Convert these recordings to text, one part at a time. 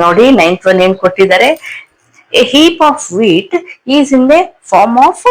ನೋಡಿ ninth one ಏನ್ ಕೊಟ್ಟಿದ್ದಾರೆ. A heap of wheat is in the form of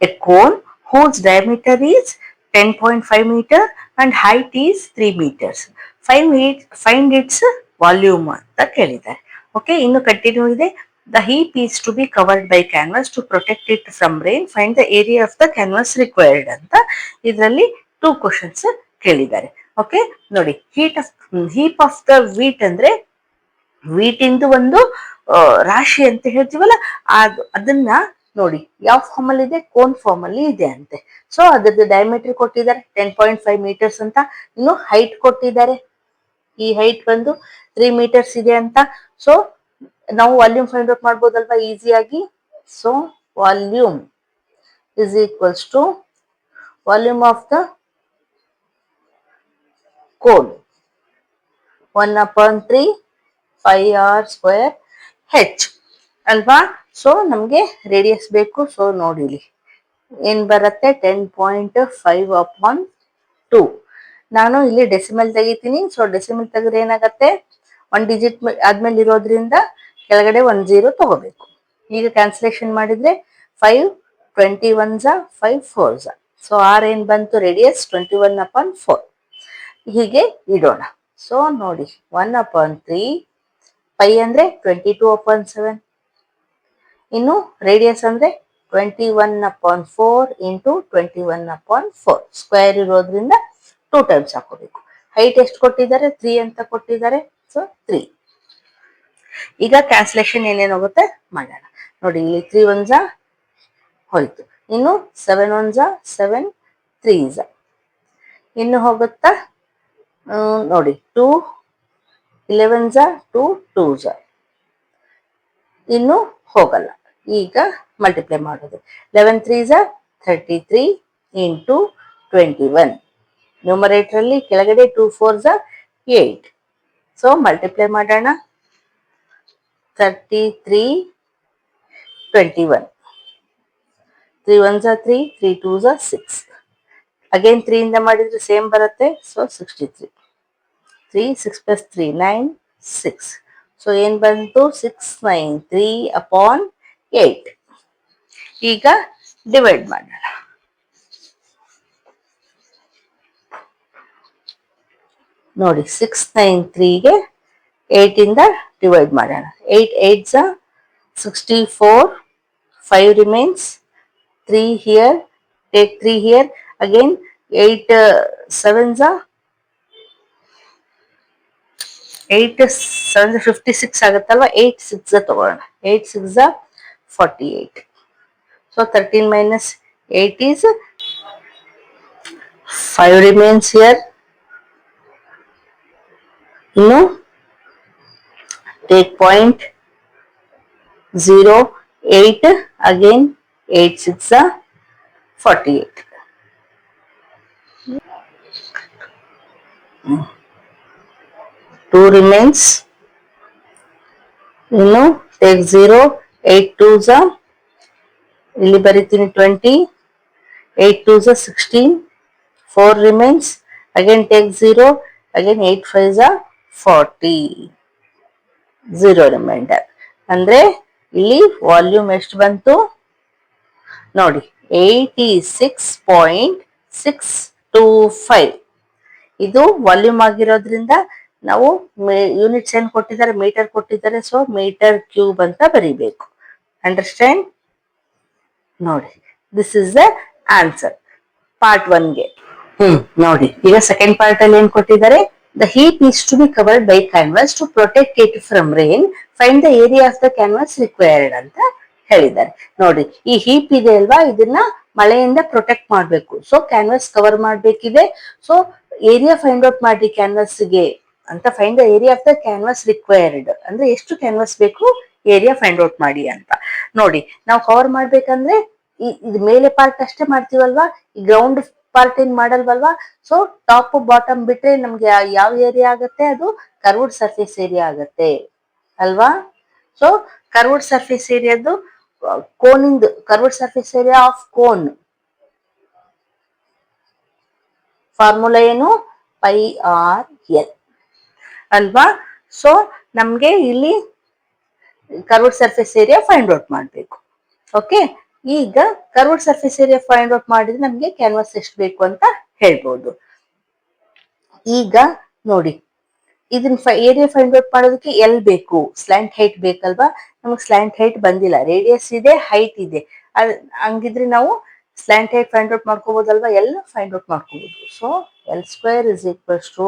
a cone whose diameter is 10.5 meter and height is 3 meters. Find its volume ಅಂತ ಕೇಳಿದ್ದಾರೆ. Okay, ಇನ್ನು continue ಇದೆ. The heap is to be covered by canvas to protect it from rain. Find the area of the canvas required ಅಂತ ಇದರಲ್ಲಿ 2 questions ಕೇಳಿದ್ದಾರೆ. Okay, ನೋಡಿ heap of the wheat ಅಂದ್ರೆ wheat ಇಂದು ಒಂದು ರಾಶಿ ಅಂತ ಹೇಳ್ತೀವಲ್ಲ, ಅದನ್ನ ನೋಡಿ ಯಾವ ಫಾರ್ಮ್ ಅಲ್ಲಿ ಇದೆ, ಕೋನ್ ಫಾರ್ಮ್ ಅಲ್ಲಿ ಇದೆ ಅಂತೆ. ಸೊ ಅದ್ರದ್ದು ಡಯಾಮೀಟರ್ ಕೊಟ್ಟಿದ್ದಾರೆ 10.5 ಮೀಟರ್ಸ್ ಅಂತ. ಇನ್ನು ಹೈಟ್ ಕೊಟ್ಟಿದ್ದಾರೆ, ಈ ಹೈಟ್ ಬಂದು 3 ಮೀಟರ್ಸ್ ಇದೆ ಅಂತ. ಸೊ ನಾವು ವಾಲ್ಯೂಮ್ ಫೈಂಡ್ ಔಟ್ ಮಾಡ್ಬೋದಲ್ವಾ ಈಸಿಯಾಗಿ. So volume is equals to volume of the cone 1/3 πr square H ಅಲ್ವಾ. ಸೊ ನಮ್ಗೆ ರೇಡಿಯಸ್ ಬೇಕು. ಸೊ ನೋಡಿಲಿ ಏನ್ ಬರುತ್ತೆ, 10.5/2. ನಾನು ಇಲ್ಲಿ ಡೆಸಿಮಲ್ ತೆಗಿತೀನಿ. ಸೊ ಡೆಸಿಮಲ್ ತೆಗೆದ್ರೆ ಏನಾಗತ್ತೆ, 1 ಡಿಜಿಟ್ ಆದ್ಮೇಲೆ ಇರೋದ್ರಿಂದ ಕೆಳಗಡೆ 1 0 ತಗೋಬೇಕು. ಈಗ ಕ್ಯಾನ್ಸಲೇಷನ್ ಮಾಡಿದ್ರೆ 5 21 5 4. ಸೊ ಆರ್ ಏನ್ ಬಂತು, ರೇಡಿಯಸ್ 21/4. ಹೀಗೆ ಇಡೋಣ. ಸೊ ನೋಡಿ 1/3 ಪೈ ಅಂದ್ರೆ 22/7. ಇನ್ನು ರೇಡಿಯಸ್ ಅಂದ್ರೆ 21/4 ಇಂಟು 21/4. ಸ್ಕ್ವೇರ್ ಇರೋದ್ರಿಂದ 2 ಟೈಮ್ಸ್ ಹಾಕೋಬೇಕು. ಹೈಟ್ ಎಷ್ಟು ಕೊಟ್ಟಿದ್ದಾರೆ, 3 ಅಂತ ಕೊಟ್ಟಿದ್ದಾರೆ. ಸೊ 3. ಈಗ ಕ್ಯಾನ್ಸಲೇಷನ್ ಏನೇನಾಗುತ್ತೆ ಮಾಡೋಣ. ನೋಡಿ ಇಲ್ಲಿ 3 1 ಹೋಯ್ತು. ಇನ್ನು 7 1 7 3. ಇನ್ನು ಹೋಗುತ್ತಾ, ನೋಡಿ 2 11 2 2. ಇನ್ನು ಹೋಗಲ್ಲ. ಈಗ ಮಲ್ಟಿಪ್ಲೈ ಮಾಡೋದು. 11 3 33 ಇಂಟು 21. ನ್ಯೂಮರೇಟರ್ ಅಲ್ಲಿ ಕೆಳಗಡೆ 2 4 8. ಸೊ ಮಲ್ಟಿಪ್ಲೈ ಮಾಡೋಣ. 33 21. 3 1 3 3 2 6. ಅಗೇನ್ 3 ಇಂದ ಮಾಡಿದ್ರೆ ಸೇಮ್ ಬರುತ್ತೆ. ಸೊ 63. 3 6 plus 3 9 6. ಸೊ ಏನ್ ಬಂತು, 693/8. ಈಗ ಡಿವೈಡ್ ಮಾಡೋಣ. ನೋಡಿ 693ಗೆ 8 ಇಂದ ಡಿವೈಡ್ ಮಾಡೋಣ. 8 8 64. 5 remains. 3 here. Take 3 here. Again 8 7 8 7 56 ಆಗುತ್ತಲ್ವಾ. 8 6 ತಗೊಳ್ಳೋಣ. 8 6 48. So 13 minus 8 is 5 remains here. ಇನ್ನು take point 0 8. again 8 6 48. 2 remains. ಇನ್ನು take 0 8 2 ಇಲ್ಲಿ ಬರೀತೀನಿ 20. 8 2 16. 4 remains. again take 0. again 8 5 40. 0 reminder. ಅಂದ್ರೆ ಇಲ್ಲಿ ವಾಲ್ಯೂಮ್ ಎಷ್ಟು ಬಂತು ನೋಡಿ, 86.625. ಇದು ವಾಲ್ಯೂಮ್ ಆಗಿರೋದ್ರಿಂದ ನಾವು ಯೂನಿಟ್ಸ್ ಏನ್ ಕೊಟ್ಟಿದ್ದಾರೆ, ಮೀಟರ್ ಕೊಟ್ಟಿದ್ದಾರೆ. ಸೊ ಮೀಟರ್ ಕ್ಯೂಬ್ ಅಂತ ಬರೀಬೇಕು. ಅಂಡರ್ಸ್ಟ್ಯಾಂಡ್. ನೋಡಿ this is the answer part 1ಗೆ. ನೋಡಿ ಈಗ ಸೆಕೆಂಡ್ ಪಾರ್ಟ್ ಅಲ್ಲಿ ಏನ್ ಕೊಟ್ಟಿದ್ದಾರೆ, the heap is to be covered by canvas to protect it from rain. Find the area of the canvas required ಅಂತ ಹೇಳಿದ್ದಾರೆ. ನೋಡಿ ಈ ಹೀಪ್ ಇದೆ ಅಲ್ವಾ, ಇದನ್ನ ಮಳೆಯಿಂದ ಪ್ರೊಟೆಕ್ಟ್ ಮಾಡ್ಬೇಕು. ಸೊ ಕ್ಯಾನ್ವಾಸ್ ಕವರ್ ಮಾಡ್ಬೇಕಿದೆ. ಸೊ ಏರಿಯಾ ಫೈಂಡ್ ಔಟ್ ಮಾಡಿ ಕ್ಯಾನ್ವಾಸ್ಗೆ ಅಂತ. Find the area of the canvas required ಅಂದ್ರೆ ಎಷ್ಟು ಕ್ಯಾನ್ವಾಸ್ ಬೇಕು, ಏರಿಯಾ ಫೈಂಡ್ ಔಟ್ ಮಾಡಿ ಅಂತ. ನೋಡಿ ನಾವು ಕವರ್ ಮಾಡ್ಬೇಕಂದ್ರೆ ಇದು ಮೇಲೆ ಪಾರ್ಟ್ ಅಷ್ಟೇ ಮಾಡ್ತೀವಲ್ವಾ, ಈ ಗ್ರೌಂಡ್ ಪಾರ್ಟ್ ಏನ್ ಮಾಡಲ್ವಲ್ವಾ. ಸೊ ಟಾಪ್ ಬಾಟಮ್ ಬಿಟ್ರೆ ನಮ್ಗೆ ಯಾವ ಏರಿಯಾ ಆಗತ್ತೆ, ಅದು ಕರ್ವ್ಡ್ ಸರ್ಫೇಸ್ ಏರಿಯಾ ಆಗತ್ತೆ ಅಲ್ವಾ. ಸೊ ಕರ್ವ್ಡ್ ಸರ್ಫೇಸ್ ಏರಿಯಾದು ಕೋನಿಂದು curved surface area of cone formula ಏನು, πr l ಅಲ್ವಾ. ಸೊ ನಮ್ಗೆ ಇಲ್ಲಿ curved surface area find out ಮಾಡಬೇಕು. ಓಕೆ, ಈಗ curved surface area find out ಮಾಡಿದ್ರೆ ನಮ್ಗೆ ಕ್ಯಾನ್ವಾಸ್ ಎಷ್ಟು ಬೇಕು ಅಂತ ಹೇಳ್ಬೋದು. ಈಗ ನೋಡಿ, ಇದನ್ನ ಏರಿಯಾ ಫೈಂಡ್ ಔಟ್ ಮಾಡೋದಕ್ಕೆ ಎಲ್ ಬೇಕು, ಸ್ಲ್ಯಾಂಟ್ ಹೈಟ್ ಬೇಕಲ್ವಾ? ನಮಗೆ ಸ್ಲ್ಯಾಂಟ್ ಹೈಟ್ ಬಂದಿಲ್ಲ, ರೇಡಿಯಸ್ ಇದೆ, ಹೈಟ್ ಇದೆ. ಹಂಗಿದ್ರೆ ನಾವು ಸ್ಲ್ಯಾಂಟ್ ಹೈಟ್ ಫೈಂಡ್ ಔಟ್ ಮಾಡ್ಕೋಬಹುದಲ್ವಾ? ಎಲ್ ಫೈಂಡ್ ಔಟ್ ಮಾಡ್ಕೋಬಹುದು. So L square is equals to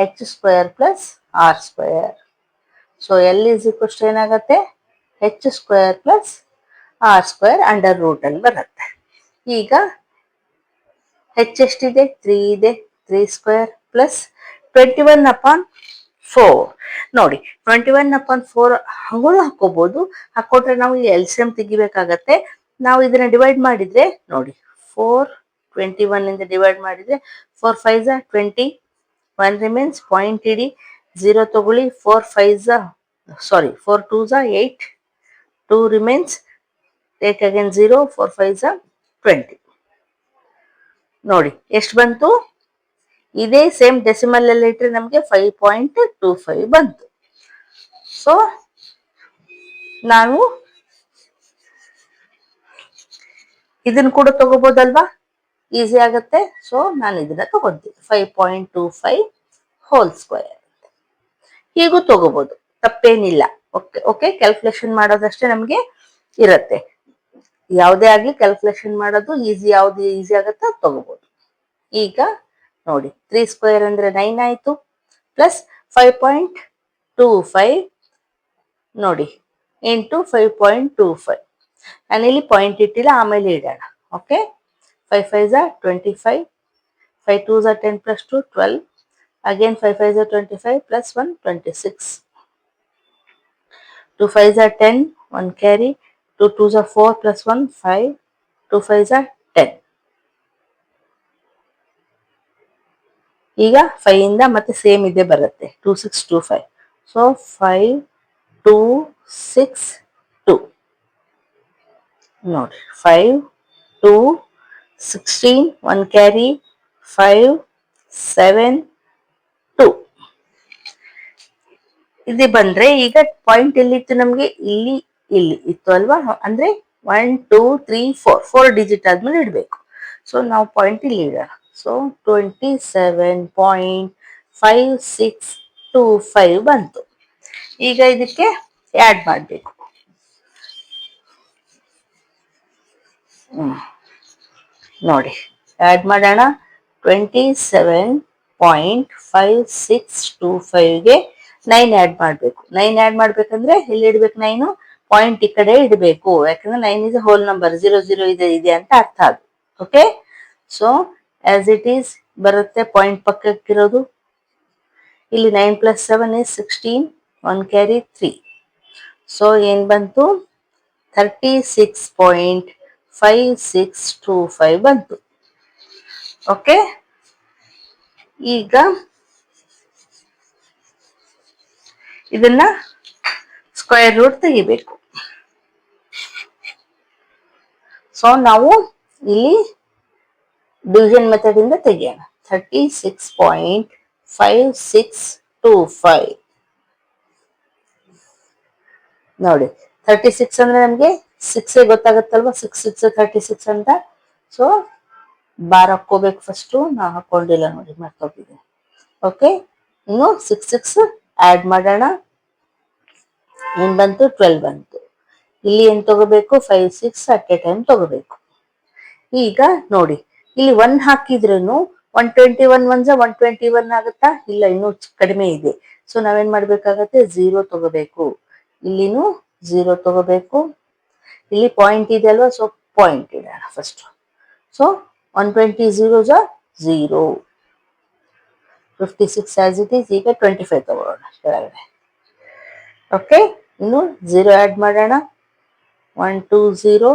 H square plus R square. So L is equals to ಏನಾಗುತ್ತೆ? H square plus R square under root ಅಲ್ಲಿ ಬರುತ್ತೆ. ಈಗ ಹೆಚ್ ಎಷ್ಟಿದೆ? 3 ಇದೆ. 3 ಸ್ಕ್ವೇರ್ ಪ್ಲಸ್ 21/4. ನೋಡಿ, 21/4 ಹಂಗೂ ಹಾಕೋಬಹುದು. ಹಾಕೊಟ್ರೆ ನಾವು ಈ ಎಲ್ಸಿಎಂ ತೆಗಿಬೇಕಾಗತ್ತೆ. ನಾವು ಇದನ್ನ ಡಿವೈಡ್ ಮಾಡಿದ್ರೆ ನೋಡಿ, 4 21 ಇಂದ ಡಿವೈಡ್ ಮಾಡಿದ್ರೆ 4 5 20, 1 ರಿಮೇನ್ಸ್, ಪಾಯಿಂಟ್ ಇಡಿ, 0 ತಗೊಳ್ಳಿ, 4 2 8, 2 ರಿಮೇನ್ಸ್, ಟೇಕ್ ಅಗೇನ್ 0, 4 5 20. ನೋಡಿ ಎಷ್ಟು ಬಂತು? ಇದೇ ಸೇಮ್ ಡೆಸಿಮಲ್ ಅಲ್ಲಿ ಇಟ್ಟರೆ ನಮಗೆ 5.25 ಬಂತು. ಸೊ ನಾವು ಇದನ್ನ ಕೂಡ ತಗೋಬಹುದಲ್ವಾ? ಈಸಿ ಆಗತ್ತೆ. ಸೊ ನಾನು ಇದನ್ನ ತಗೊಂತೀನಿ, 5.25 ಹೋಲ್ ಸ್ಕ್ವೇರ್. ಹೀಗೂ ತಗೋಬಹುದು, ತಪ್ಪೇನಿಲ್ಲ. ಓಕೆ, ಕ್ಯಾಲ್ಕುಲೇಷನ್ ಮಾಡೋದಷ್ಟೇ ನಮ್ಗೆ ಇರತ್ತೆ. ಯಾವುದೇ ಆಗ್ಲಿ ಕ್ಯಾಲ್ಕುಲೇಷನ್ ಮಾಡೋದು ಈಸಿ, ಯಾವ್ದು ಈಸಿ ಆಗತ್ತೆ ಅದು ತಗೋಬಹುದು. ಈಗ ನೋಡಿ, 3 ಸ್ಕ್ವೇರ್ ಅಂದ್ರೆ 9 ಆಯ್ತು, ಪ್ಲಸ್ 5.25 ನೋಡಿ ಇಂಟು 5.25. ನಾನಿಲ್ಲಿ ಪಾಯಿಂಟ್ ಇಟ್ಟಿಲ್ಲ, ಆಮೇಲೆ ಇಡೋಣ. Okay, 5 5 25, 5 2 10 plus 2 12, again 5 5 25 plus 1 26, 2 5 10, 1 carry, 2 2 4 plus 1 5, 2 5 10. ಈಗ 5 ಇಂದ ಮತ್ತೆ ಸೇಮ್ ಇದೆ ಬರುತ್ತೆ, 2 6 2 5. ಸೊ 5 2 6 2 ನೋಡಿ, 5 2 16, 1 ಕ್ಯಾರಿ, 5 7 2. ಇದು ಬಂದ್ರೆ ಈಗ ಪಾಯಿಂಟ್ ಎಲ್ಲಿತ್ತು ನಮ್ಗೆ? ಇಲ್ಲಿ ಇತ್ತು ಅಲ್ವಾ? ಅಂದ್ರೆ 1 2 3 4 ಡಿಜಿಟ್ ಆದ್ಮೇಲೆ ಇಡ್ಬೇಕು. ಸೊ ನಾವು ಪಾಯಿಂಟ್ ಇಲ್ಲಿ ಇಡೋಣ. ಸೊ 27.5625 ಬಂತು. ಈಗ ಇದಕ್ಕೆ ಆಡ್ ಮಾಡಬೇಕು. ನೋಡಿ, ಆಡ್ ಮಾಡೋಣ. 27.5625ಗೆ 9 ಆಡ್ ಮಾಡಬೇಕು. 9 ಆಡ್ ಮಾಡ್ಬೇಕಂದ್ರೆ ಎಲ್ಲಿ ಇಡ್ಬೇಕು? 9 ಪಾಯಿಂಟ್ ಈ ಕಡೆ ಇಡಬೇಕು, ಯಾಕಂದ್ರೆ 9 ಇಸ್ ಹೋಲ್ ನಂಬರ್, 0 0 ಇದೆ ಅಂತ ಅರ್ಥ ಅದು. Okay, so as it is ಬರುತ್ತೆ, ಪಾಯಿಂಟ್ ಪಕ್ಕಕ್ಕಿರೋದು. ಇಲ್ಲಿ 9 plus 7 is 16, 1 carry 3. ಸೊ ಏನ್ ಬಂತು? 36.5625 ಬಂತು. ಓಕೆ, ಈಗ ಇದನ್ನ ಸ್ಕ್ವೇರ್ ರೂಟ್ ತೆಗಿಬೇಕು. ಸೊ ನಾವು ಇಲ್ಲಿ ಡಿವಿಷನ್ ಮೆಥಡ್ ಇಂದ ತೆಗಿಯೋಣ. 36.5625 ನೋಡಿ, 36 ಅಂದ್ರೆ ನಮ್ಗೆ 6 ಗೊತ್ತಾಗತ್ತಲ್ವಾ? 6 6 36 ಅಂತ. ಸೊ ಬಾರ್ ಹಾಕೋಬೇಕು ಫಸ್ಟ್, ನಾ ಹಾಕೊಂಡಿಲ್ಲ ನೋಡಿ, ಮರ್ತೋಗಿದ್ದೀನಿ. ಓಕೆ, ಇನ್ನು 6 6 ಆಡ್ ಮಾಡೋಣ. ಏನ್ ಬಂತು? 12 ಬಂತು. ಇಲ್ಲಿ ಏನ್ ತಗೋಬೇಕು? 5 6 ಅಟ್ ಎ ಟೈಮ್ ತಗೋಬೇಕು. ಈಗ ನೋಡಿ, ಇಲ್ಲಿ 1 ಹಾಕಿದ್ರೂ 121 1 121 ಆಗುತ್ತಾ? ಇಲ್ಲ, ಇನ್ನೂ ಕಡಿಮೆ ಇದೆ. ಸೊ ನಾವೇನ್ ಮಾಡ್ಬೇಕಾಗತ್ತೆ? 0 ತಗೋಬೇಕು. ಇಲ್ಲಿನೂ 0 ತಗೋಬೇಕು. ಇಲ್ಲಿ ಪಾಯಿಂಟ್ ಇದೆ ಅಲ್ವಾ? ಸೊ ಪಾಯಿಂಟ್ ಇಡೋಣ first. So 120 0 0, 56 as it is. ಈಗ 25 ತಗೊಳ್ಳೋಣ ಕೆಳಗಡೆ. ಓಕೆ, ಇನ್ನು 0 ಆಡ್ ಮಾಡೋಣ. 1 2 0.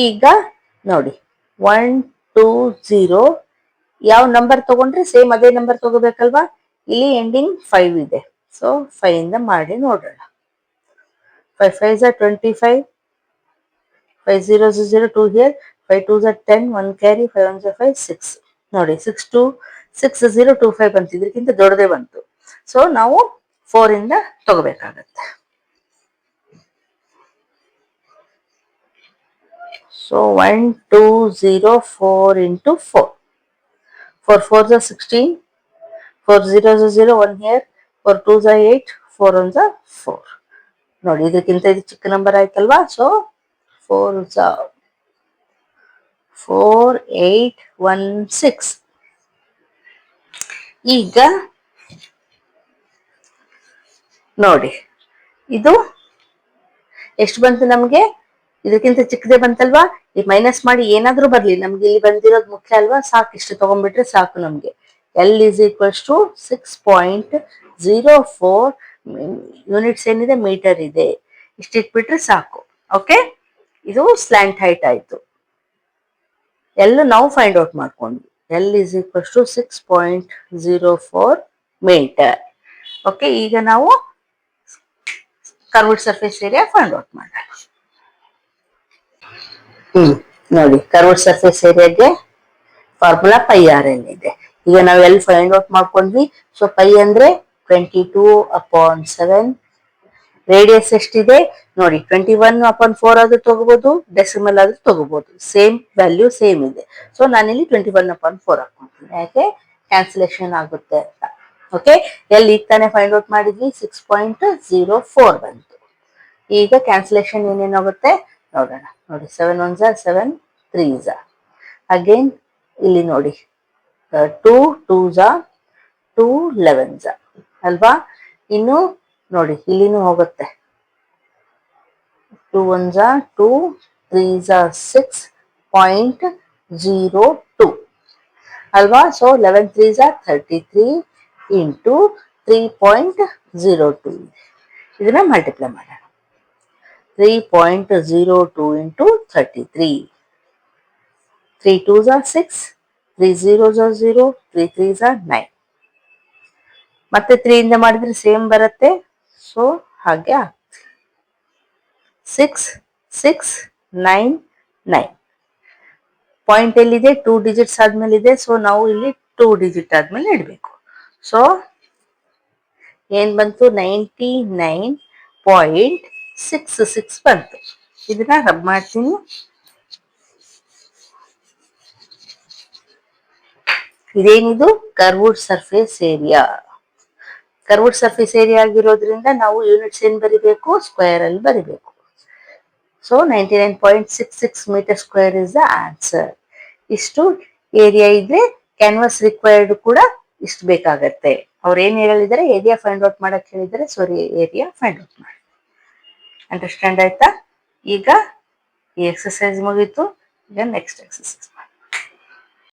ಈಗ ನೋಡಿ, 1 2 0 ಯಾವ ನಂಬರ್ ತಗೊಂಡ್ರೆ ಸೇಮ್ ಅದೇ ನಂಬರ್ ತಗೋಬೇಕಲ್ವಾ? ಇಲ್ಲಿ ಎಂಡಿಂಗ್ 5 ಇದೆ. ಸೊ 5 ಇಂದ ಮಾಡಿ ನೋಡೋಣ. 5 5 25, 5 0 0 2 here, 5 2 10, 1 carry, 5 1 5 6. ನೋಡಿ, 6 2 6 0 2 5 ಬಂತು, ಇದಕ್ಕಿಂತ ದೊಡ್ಡದೇ ಬಂತು. ಸೊ ನಾವು 4 ಇಂದ ತಗೋಬೇಕಾಗತ್ತೆ. So 1 2 0 4 into 4. 4 4s are 16. 4 0s are 0, 1 here. 4 2s are 8. 4 1s are 4. ನೋಡಿ, ಇದಕ್ಕಿಂತ ಇದು ಚಿಕ್ಕ ನಂಬರ್ ಆಯ್ತಲ್ವಾ. ಸೊ 4 4 8 1 6. ಈಗ ನೋಡಿ, ಇದು ಎಷ್ಟು ಬಂತು ನಮ್ಗೆ? ಇದಕ್ಕಿಂತ ಚಿಕ್ಕದೇ ಬಂತಲ್ವಾ. ಈ ಮೈನಸ್ ಮಾಡಿ ಏನಾದ್ರೂ ಬರ್ಲಿ, ನಮ್ಗೆ ಇಲ್ಲಿ ಬಂದಿರೋದು ಮುಖ್ಯ ಅಲ್ವಾ. ಸಾಕು, ಇಷ್ಟು ತಗೊಂಡ್ಬಿಟ್ರೆ ಸಾಕು ನಮ್ಗೆ. L is equals to 6.04 units ಏನಿದೆ, ಮೀಟರ್ ಇದೆ. ಇಷ್ಟು ಇಟ್ಬಿಟ್ರೆ ಸಾಕು. ಓಕೆ, ಇದು ಸ್ಲ್ಯಾಂಟ್ ಹೈಟ್ ಆಯ್ತು. ಎಲ್ಲ ನಾವು ಫೈಂಡ್ ಔಟ್ ಮಾಡ್ಕೊಂಡ್ವಿ. L is equals to 6.04 metre. Okay, ಈಗ ನಾವು curved surface area find out ಮಾಡೋಣ. ನೋಡಿ, ಕರ್ವ್ಡ್ ಸರ್ಫೇಸ್ ಏರಿಯಾಗೆ ಫಾರ್ಮುಲಾ ಪೈ ಆರ್ ಎನ್ ಇದೆ. ಈಗ ನಾವು ಎಲ್ಲಿ ಫೈಂಡ್ ಔಟ್ ಮಾಡ್ಕೊಂಡ್ವಿ. ಸೊ ಪೈ ಅಂದ್ರೆ 22/7. ರೇಡಿಯಸ್ ಎಷ್ಟಿದೆ ನೋಡಿ, 21/4 ಆದ್ರೂ ತಗೋಬಹುದು, ಡೆಸಿಮಲ್ ಆದ್ರೂ ತಗೋಬಹುದು. ಸೇಮ್ ವ್ಯಾಲ್ಯೂ ಸೇಮ್ ಇದೆ. ಸೊ ನಾನಿಲ್ಲಿ 21/4 ಹಾಕೊಂತೀನಿ, ಯಾಕೆ ಕ್ಯಾನ್ಸಲೇಷನ್ ಆಗುತ್ತೆ ಅಂತ. ಓಕೆ, ಎಲ್ಲಿ ಈಗ ತಾನೇ ಫೈಂಡ್ ಔಟ್ ಮಾಡಿದ್ವಿ, 6.04 ಬಂತು. ಈಗ ಕ್ಯಾನ್ಸಲೇಷನ್ ಏನೇನಾಗುತ್ತೆ ನೋಡೋಣ. ನೋಡಿ, 7 1s are 7, 3s are. Again ಇಲ್ಲಿ ನೋಡಿ, 2 2s are 2 11s are ಅಲ್ವಾ. ಇನ್ನು ನೋಡಿ, ಇಲ್ಲಿನೂ ಹೋಗುತ್ತೆ. 2 1s are 2, 3s are 6.02 ಅಲ್ವಾ. So 11 3s are 33 into 3.02. ಇದನ್ನ ಮಲ್ಟಿಪ್ಲೈ ಮಾಡೋಣ. 3.02 into 33. 3 2s are 6, 3 0s are 0, 3 3s are 9. ಮತ್ತೆ 3 ಇಂದ ಮಾಡಿದ್ರೆ ಸೇಮ್ ಬರುತ್ತೆ. ಸೊ ಹಾಗೆ 6 6 9 9. ಪಾಯಿಂಟ್ ಎಲ್ಲಿದೆ, 2 ಡಿಜಿಟ್ಸ್ ಆದ್ಮೇಲೆ ಇದೆ. ಸೊ ನಾವು ಇಲ್ಲಿ 2 ಡಿಜಿಟ್ ಆದ್ಮೇಲೆ ಇಡಬೇಕು. ಸೊ ಏನ್ ಬಂತು, 99.66 ಬಂತು. ಇದನ್ನ ರಬ್ ಮಾಡ್ತೀನಿ. ಇದೇನಿದು, curved surface area. Curved surface area ಆಗಿರೋದ್ರಿಂದ ನಾವು ಯೂನಿಟ್ಸ್ ಏನ್ ಬರಿಬೇಕು, ಸ್ಕ್ವೇರ್ ಅಲ್ಲಿ ಬರಿಬೇಕು. So 99.66 meter square is the answer. ಇಷ್ಟು ಏರಿಯಾ ಇದ್ರೆ ಕ್ಯಾನ್ವಾಸ್ ರಿಕ್ವೈರ್ಡ್ ಕೂಡ ಇಷ್ಟು ಬೇಕಾಗತ್ತೆ. ಅವ್ರು ಏನ್ ಹೇಳಿದ್ದಾರೆ, ಏರಿಯಾ ಫೈಂಡ್ ಔಟ್ ಮಾಡಕ್ ಹೇಳಿದ್ದಾರೆ. ಸೊ ಏರಿಯಾ ಫೈಂಡ್ ಔಟ್ ಮಾಡಿ. ಅಂಡರ್ಸ್ಟ್ಯಾಂಡ್ ಆಯ್ತಾ? ಈಗ ಈ ಎಕ್ಸರ್ಸೈಸ್ ಮುಗೀತು. ಈಗ ನೆಕ್ಸ್ಟ್ ಎಕ್ಸರ್ಸೈಸ್.